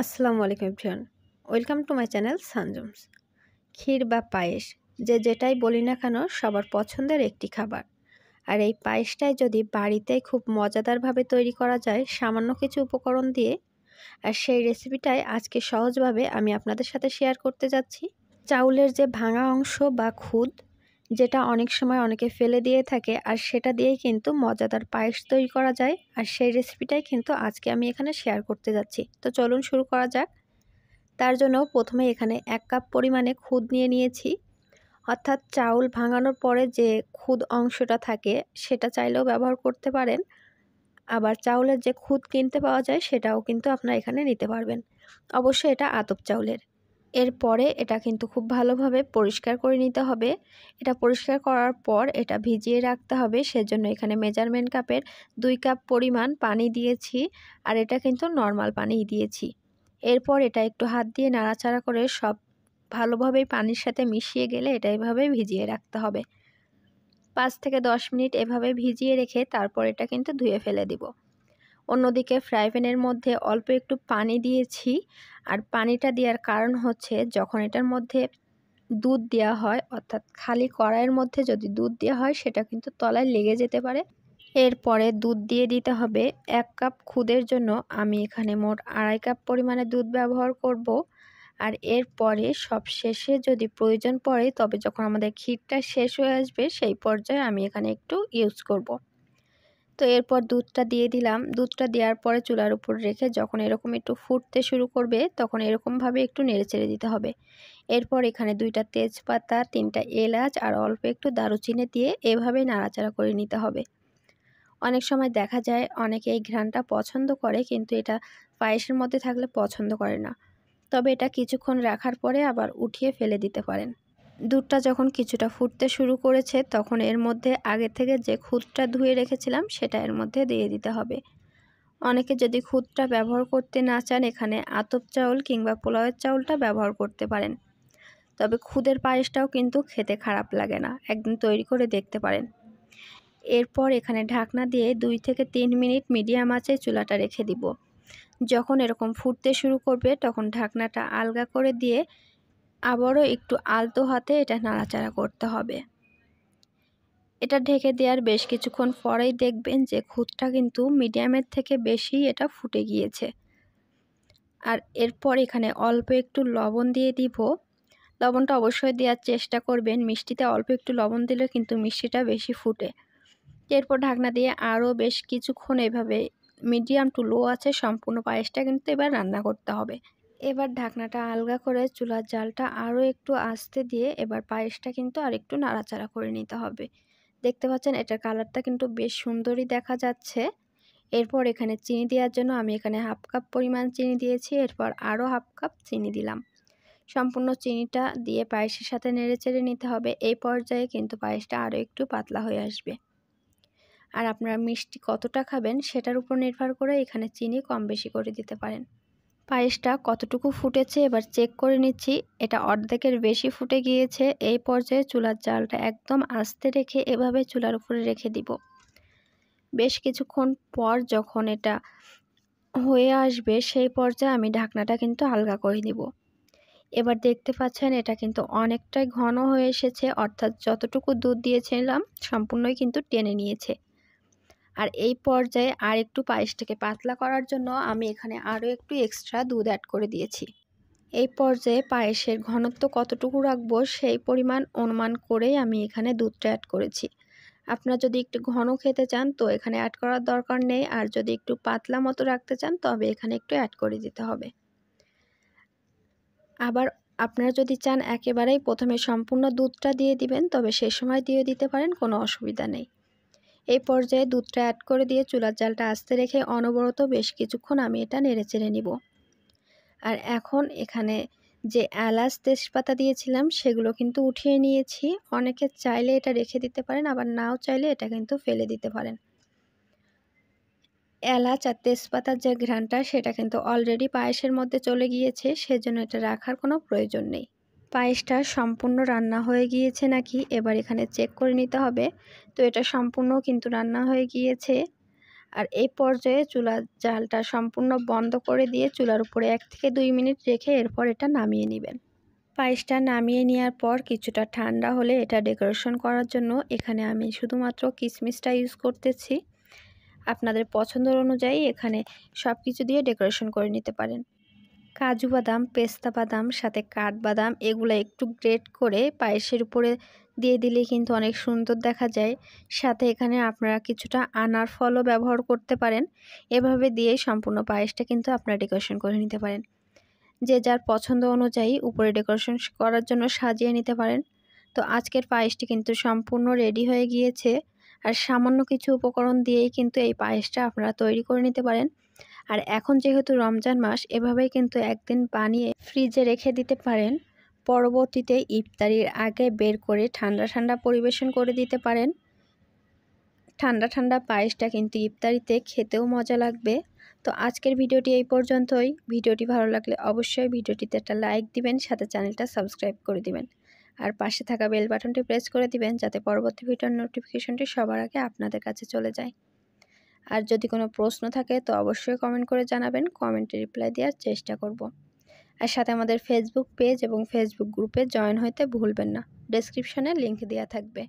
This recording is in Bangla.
আসসালামু আলাইকুম everyone, welcome to my channel সানজুমস। ক্ষীর বা পায়েস যে যেটাই বলি না কেন সবার পছন্দের একটি খাবার। আর এই পায়েসটাই যদি বাড়িতে খুব মজাদারভাবে তৈরি করা যায় সামান্য কিছু উপকরণ দিয়ে, আর সেই রেসিপিটাই আজকে সহজভাবে আমি আপনাদের সাথে শেয়ার করতে যাচ্ছি। চাউলের যে ভাঙা অংশ বা খুদ, যেটা অনেক সময় অনেকে ফেলে দিয়ে থাকে, আর সেটা দিয়েই কিন্তু মজাদার পায়েস তৈরি করা যায়। আর সেই রেসিপিটাই কিন্তু আজকে আমি এখানে শেয়ার করতে যাচ্ছি। তো চলুন শুরু করা যাক। তার জন্য প্রথমে এখানে 1 কাপ পরিমাণে খুদ নিয়ে নিয়েছি, অর্থাৎ চাউল ভাঙানোর পরে যে খুদ অংশটা থাকে সেটা চাইলেও ব্যবহার করতে পারেন। আবার চাউলের যে খুদ কিনতে পাওয়া যায় সেটাও কিন্তু আপনারা এখানে নিতে পারবেন। অবশ্যই এটা আতপ চাউলের। এরপরে এটা কিন্তু খুব ভালোভাবে পরিষ্কার করে নিতে হবে। এটা পরিষ্কার করার পর এটা ভিজিয়ে রাখতে হবে। সেজন্য এখানে মেজারমেন্ট কাপের 2 কাপ পরিমাণ পানি দিয়েছি, আর এটা কিন্তু নর্মাল পানিই দিয়েছি। এরপর এটা একটু হাত দিয়ে নাড়াচাড়া করে সব ভালোভাবে পানির সাথে মিশিয়ে গেলে এটা এভাবে ভিজিয়ে রাখতে হবে। 5 থেকে 10 মিনিট এভাবে ভিজিয়ে রেখে তারপর এটা কিন্তু ধুয়ে ফেলে দিব। অন্যদিকে ফ্রাই প্যানের মধ্যে অল্প একটু পানি দিয়েছি, আর পানিটা দেওয়ার কারণ হচ্ছে যখন এটার মধ্যে দুধ দেওয়া হয়, অর্থাৎ খালি কড়াইয়ের মধ্যে যদি দুধ দেওয়া হয় সেটা কিন্তু তলায় লেগে যেতে পারে। এরপরে দুধ দিয়ে দিতে হবে। 1 কাপ খুদের জন্য আমি এখানে মোট 2.5 কাপ পরিমাণে দুধ ব্যবহার করব। আর এরপরে সবশেষে যদি প্রয়োজন পড়ে, তবে যখন আমাদের ক্ষীরটা শেষ হয়ে আসবে সেই পর্যায়ে আমি এখানে একটু ইউজ করব। তো এরপর দুধটা দিয়ে দিলাম। দুধটা দেওয়ার পরে চুলার উপর রেখে যখন এরকম একটু ফুটতে শুরু করবে তখন এরকমভাবে একটু নেড়েচেড়ে দিতে হবে। এরপর এখানে 2টা তেজপাতা, 3টা এলাচ আর অল্প একটু দারুচিনি দিয়ে এভাবে নাড়াচাড়া করে নিতে হবে। অনেক সময় দেখা যায় অনেকে এই ঘ্রাণটা পছন্দ করে, কিন্তু এটা পায়েসের মধ্যে থাকলে পছন্দ করে না। তবে এটা কিছুক্ষণ রাখার পরে আবার উঠিয়ে ফেলে দিতে পারেন। দুধটা যখন কিছুটা ফুটতে শুরু করেছে তখন এর মধ্যে আগে থেকে যে খুদটা ধুয়ে রেখেছিলাম সেটা এর মধ্যে দিয়ে দিতে হবে। অনেকে যদি খুদটা ব্যবহার করতে না চান, এখানে আতপ চাউল কিংবা পোলাওয়ের চাউলটা ব্যবহার করতে পারেন। তবে খুদের পায়েসটাও কিন্তু খেতে খারাপ লাগে না, একদিন তৈরি করে দেখতে পারেন। এরপর এখানে ঢাকনা দিয়ে 2 থেকে 3 মিনিট মিডিয়াম আঁচে চুলাটা রেখে দিব। যখন এরকম ফুটতে শুরু করবে তখন ঢাকনাটা আলগা করে দিয়ে আবারও একটু আলতো হাতে এটা নাড়াচাড়া করতে হবে। এটা ঢেকে দেওয়ার বেশ কিছুক্ষণ পরেই দেখবেন যে খুদটা কিন্তু মিডিয়ামের থেকে বেশি এটা ফুটে গিয়েছে। আর এরপর এখানে অল্প একটু লবণ দিয়ে দিব। লবণটা অবশ্যই দেওয়ার চেষ্টা করবেন। মিষ্টিতে অল্প একটু লবণ দিলে কিন্তু মিষ্টিটা বেশি ফুটে। এরপর ঢাকনা দিয়ে আরও বেশ কিছুক্ষণ এভাবে মিডিয়াম টু লো আছে সম্পূর্ণ পায়েসটা কিন্তু এবার রান্না করতে হবে। এবার ঢাকনাটা আলগা করে চুলার জালটা আরও একটু আস্তে দিয়ে এবার পায়েসটা কিন্তু আর একটু নাড়াচাড়া করে নিতে হবে। দেখতে পাচ্ছেন এটার কালারটা কিন্তু বেশ সুন্দরই দেখা যাচ্ছে। এরপর এখানে চিনি দেওয়ার জন্য আমি এখানে 1/2 কাপ পরিমাণ চিনি দিয়েছি। এরপর আরও 1/2 কাপ চিনি দিলাম। সম্পূর্ণ চিনিটা দিয়ে পায়েসের সাথে নেড়েচেড়ে নিতে হবে। এই পর্যায়ে কিন্তু পায়েসটা আরও একটু পাতলা হয়ে আসবে। আর আপনারা মিষ্টি কতটা খাবেন সেটার উপর নির্ভর করে এখানে চিনি কম বেশি করে দিতে পারেন। পায়েসটা কতটুকু ফুটেছে এবার চেক করে নিচ্ছি। এটা অর্ধেকের বেশি ফুটে গিয়েছে। এই পর্যায়ে চুলার জালটা একদম আস্তে রেখে এভাবে চুলার উপরে রেখে দিব। বেশ কিছুক্ষণ পর যখন এটা হয়ে আসবে সেই পর্যায়ে আমি ঢাকনাটা কিন্তু আলগা করে দিব। এবার দেখতে পাচ্ছেন এটা কিন্তু অনেকটাই ঘন হয়ে এসেছে, অর্থাৎ যতটুকু দুধ দিয়েছিলাম সম্পূর্ণই কিন্তু টেনে নিয়েছে। আর এই পর্যায়ে আর একটু পায়েসটাকে পাতলা করার জন্য আমি এখানে আরও একটু এক্সট্রা দুধ অ্যাড করে দিয়েছি। এই পর্যায়ে পায়েসের ঘনত্ব কতটুকু রাখবো সেই পরিমাণ অনুমান করেই আমি এখানে দুধটা অ্যাড করেছি। আপনারা যদি একটু ঘন খেতে চান তো এখানে অ্যাড করার দরকার নেই, আর যদি একটু পাতলা মতো রাখতে চান তবে এখানে একটু অ্যাড করে দিতে হবে। আবার আপনারা যদি চান একেবারেই প্রথমে সম্পূর্ণ দুধটা দিয়ে দিবেন তবে সে সময় দিয়ে দিতে পারেন, কোনো অসুবিধা নেই। এই পর্যায়ে দুধটা অ্যাড করে দিয়ে চুলার জালটা আস্তে রেখে অনবরত বেশ কিছুক্ষণ আমি এটা নেড়েচেড়ে নিব। আর এখন এখানে যে এলাচ তেজপাতা দিয়েছিলাম সেগুলো কিন্তু উঠিয়ে নিয়েছি। অনেকে চাইলে এটা রেখে দিতে পারেন, আবার নাও চাইলে এটা কিন্তু ফেলে দিতে পারেন। এলাচ আর তেজপাতার যে ঘ্রাণটা সেটা কিন্তু অলরেডি পায়েসের মধ্যে চলে গিয়েছে, সেজন্য এটা রাখার কোনো প্রয়োজন নেই। পায়েসটা সম্পূর্ণ রান্না হয়ে গিয়েছে নাকি এবার এখানে চেক করে নিতে হবে। তো এটা সম্পূর্ণ কিন্তু রান্না হয়ে গিয়েছে। আর এই পর্যায়ে চুলার জালটা সম্পূর্ণ বন্ধ করে দিয়ে চুলার উপরে 1 থেকে 2 মিনিট রেখে এরপর এটা নামিয়ে নেবেন। পায়েসটা নামিয়ে নেওয়ার পর কিছুটা ঠান্ডা হলে এটা ডেকোরেশন করার জন্য এখানে আমি শুধুমাত্র কিশমিশটা ইউজ করতেছি। আপনাদের পছন্দ অনুযায়ী এখানে সব কিছু দিয়ে ডেকোরেশন করে নিতে পারেন। কাজু বাদাম, পেস্তা বাদাম, সাথে কাঠবাদাম এগুলো একটু গ্রেট করে পায়েসের উপরে দিয়ে দিলে কিন্তু অনেক সুন্দর দেখা যায়। সাথে এখানে আপনারা কিছুটা আনার ফলও ব্যবহার করতে পারেন। এভাবে দিয়ে সম্পূর্ণ পায়েসটা কিন্তু আপনারা ডেকোরেশন করে নিতে পারেন। যে যার পছন্দ অনুযায়ী উপরে ডেকোরেশন করার জন্য সাজিয়ে নিতে পারেন। তো আজকের পায়েসটি কিন্তু সম্পূর্ণ রেডি হয়ে গিয়েছে। আর সামান্য কিছু উপকরণ দিয়েই কিন্তু এই পায়েসটা আপনারা তৈরি করে নিতে পারেন। আর এখন যেহেতু রমজান মাস, এভাবেই কিন্তু একদিন বানিয়ে ফ্রিজে রেখে দিতে পারেন। পরবর্তীতে ইফতারির আগে বের করে ঠান্ডা ঠান্ডা পরিবেশন করে দিতে পারেন। ঠান্ডা ঠান্ডা পায়েসটা কিন্তু ইফতারিতে খেতেও মজা লাগবে। তো আজকের ভিডিওটি এই পর্যন্তই। ভিডিওটি ভালো লাগলে অবশ্যই ভিডিওটিতে একটা লাইক দিবেন, সাথে চ্যানেলটা সাবস্ক্রাইব করে দিবেন। আর পাশে থাকা বেল বাটনটি প্রেস করে দিবেন যাতে পরবর্তী ভিডিওর নোটিফিকেশনটি সবার আগে আপনাদের কাছে চলে যায়। আর যদি কোনো প্রশ্ন থাকে তো অবশ্যই কমেন্ট করে জানাবেন, কমেন্টে রিপ্লাই দেওয়ার চেষ্টা করব। আর সাথে আমাদের ফেসবুক পেজ এবং ফেসবুক গ্রুপে জয়েন হতে ভুলবেন না, ডেসক্রিপশনে লিংক দেওয়া থাকবে।